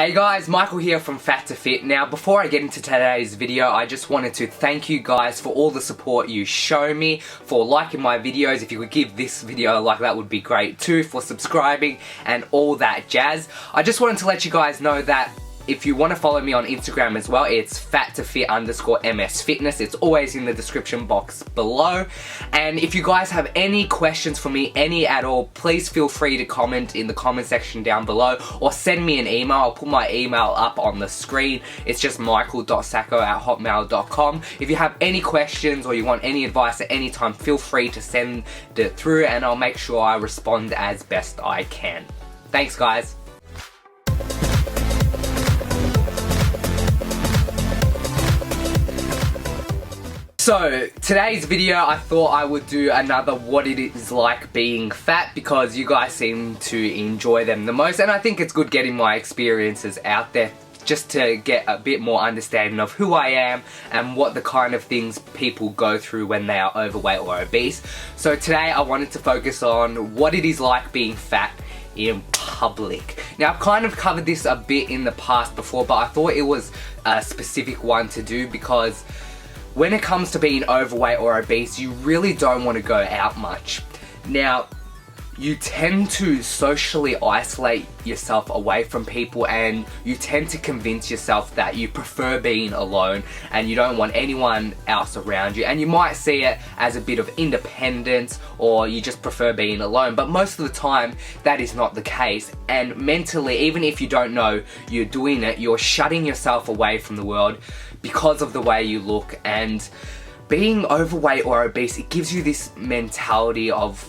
Hey guys, Michael here from Fat to Fit. Now before I get into today's video, I just wanted to thank you guys for all the support you show me, for liking my videos. If you could give this video a like, that would be great too, for subscribing and all that jazz. I just wanted to let you guys know that if you want to follow me on Instagram as well, it's fattofit_ms_fitness. It's always in the description box below. And if you guys have any questions for me, any at all, please feel free to comment in the comment section down below or send me an email. I'll put my email up on the screen. It's just michael.sacco@hotmail.com. If you have any questions or you want any advice at any time, feel free to send it through and I'll make sure I respond as best I can. Thanks guys. So, today's video I thought I would do another what it is like being fat because you guys seem to enjoy them the most, and I think it's good getting my experiences out there just to get a bit more understanding of who I am and what the kind of things people go through when they are overweight or obese. So today I wanted to focus on what it is like being fat in public. Now I've kind of covered this a bit in the past before, but I thought it was a specific one to do because when it comes to being overweight or obese, you really don't want to go out much. Now, you tend to socially isolate yourself away from people and you tend to convince yourself that you prefer being alone and you don't want anyone else around you, and you might see it as a bit of independence or you just prefer being alone, but most of the time that is not the case. And mentally, even if you don't know you're doing it, you're shutting yourself away from the world because of the way you look. And being overweight or obese, it gives you this mentality of,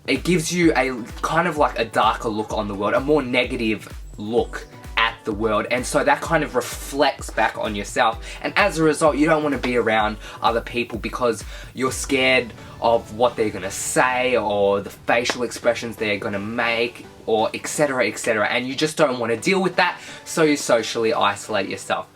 it gives you a kind of like a darker look on the world, a more negative look at the world, and so that kind of reflects back on yourself, and as a result you don't want to be around other people because you're scared of what they're gonna say or the facial expressions they're gonna make, or etc, etc, and you just don't want to deal with that, so you socially isolate yourself.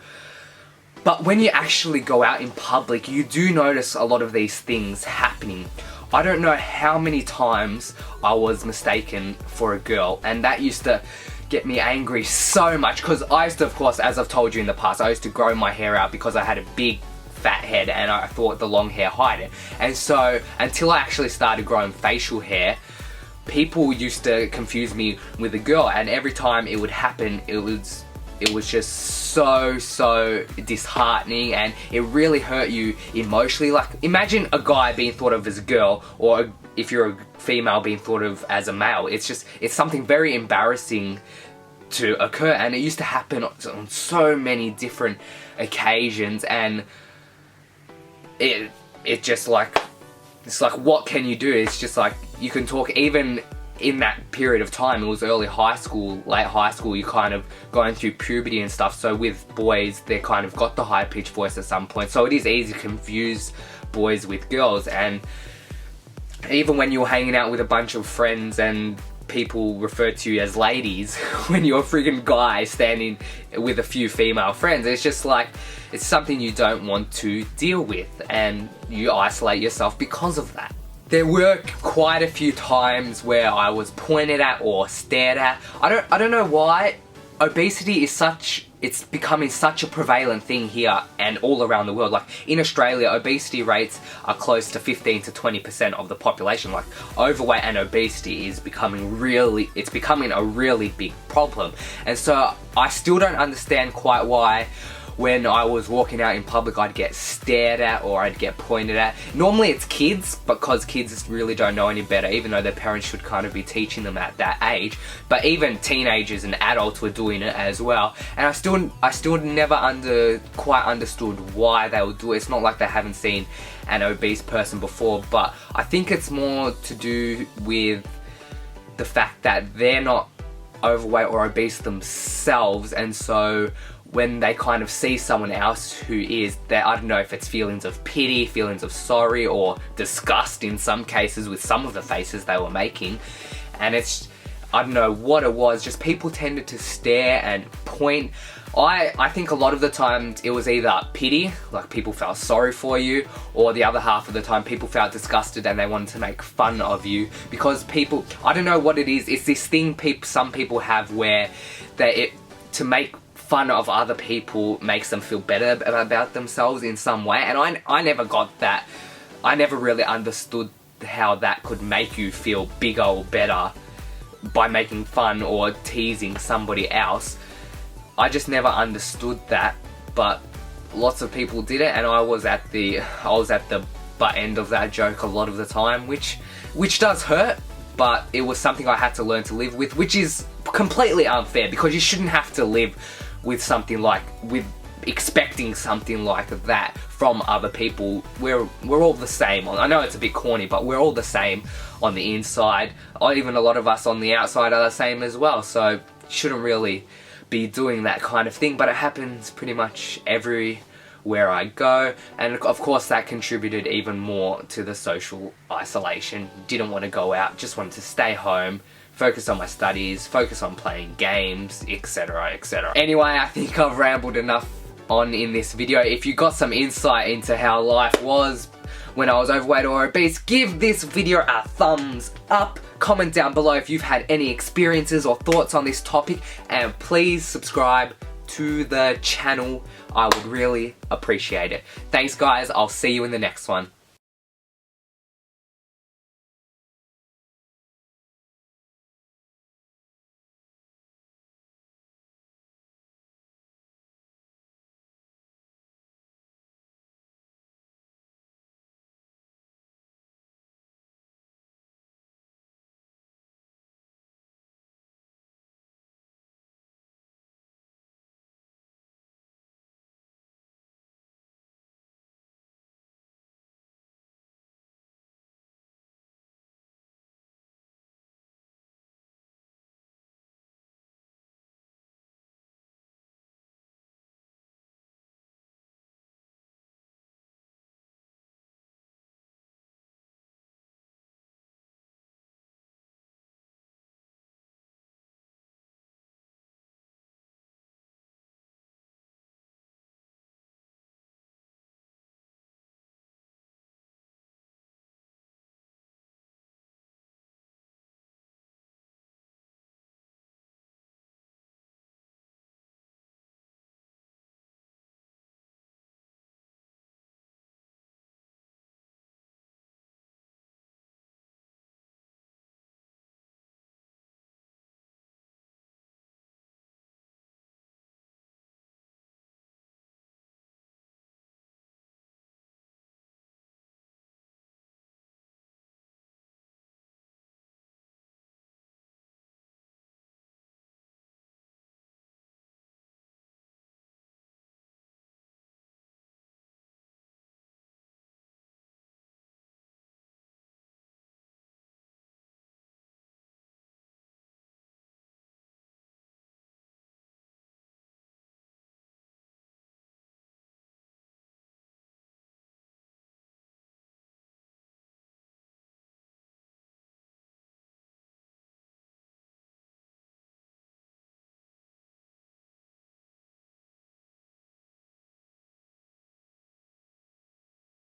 But when you actually go out in public, you do notice a lot of these things happening. I don't know how many times I was mistaken for a girl, and that used to get me angry so much because I used to, of course, as I've told you in the past, I used to grow my hair out because I had a big fat head and I thought the long hair hid it. And so until I actually started growing facial hair, people used to confuse me with a girl, and every time it would happen, it was just so disheartening, and it really hurt you emotionally. Like, imagine a guy being thought of as a girl, or if you're a female being thought of as a male. It's something very embarrassing to occur, and it used to happen on so many different occasions, and it just like, it's like, what can you do? It's just like, you can talk, even in that period of time, it was early high school, late high school, you're kind of going through puberty and stuff, so with boys, they kind of got the high-pitched voice at some point, so it is easy to confuse boys with girls. And even when you're hanging out with a bunch of friends and people refer to you as ladies, when you're a friggin' guy standing with a few female friends, it's just like, it's something you don't want to deal with, and you isolate yourself because of that. There were quite a few times where I was pointed at or stared at. I don't know why. Obesity is it's becoming such a prevalent thing here and all around the world. Like in Australia, obesity rates are close to 15 to 20% of the population. Like, overweight and obesity is becoming a really big problem. And so I still don't understand quite why when I was walking out in public I'd get stared at or I'd get pointed at. Normally it's kids, because kids really don't know any better, even though their parents should kind of be teaching them at that age. But even teenagers and adults were doing it as well, and I still never quite understood why they would do it. It's not like they haven't seen an obese person before, but I think it's more to do with the fact that they're not overweight or obese themselves, and so when they kind of see someone else who is, I don't know if it's feelings of pity, feelings of sorry, or disgust in some cases with some of the faces they were making. And it's, I don't know what it was, just people tended to stare and point. I think a lot of the time it was either pity, like people felt sorry for you, or the other half of the time people felt disgusted and they wanted to make fun of you, because people, I don't know what it is, it's this thing some people have where to make fun of other people makes them feel better about themselves in some way, and I never got that. I never really understood how that could make you feel bigger or better by making fun or teasing somebody else. I just never understood that, but lots of people did it, and I was at the butt end of that joke a lot of the time, which does hurt, but it was something I had to learn to live with, which is completely unfair, because you shouldn't have to live with expecting something like that from other people. We're all the same. I know it's a bit corny, but we're all the same on the inside. Or even a lot of us on the outside are the same as well. So you shouldn't really be doing that kind of thing, but it happens pretty much everywhere I go, and of course that contributed even more to the social isolation. Didn't want to go out, just wanted to stay home, focus on my studies, focus on playing games, etc, etc. Anyway, I think I've rambled enough on in this video. If you got some insight into how life was when I was overweight or obese, give this video a thumbs up. Comment down below if you've had any experiences or thoughts on this topic, and please subscribe to the channel. I would really appreciate it. Thanks guys, I'll see you in the next one.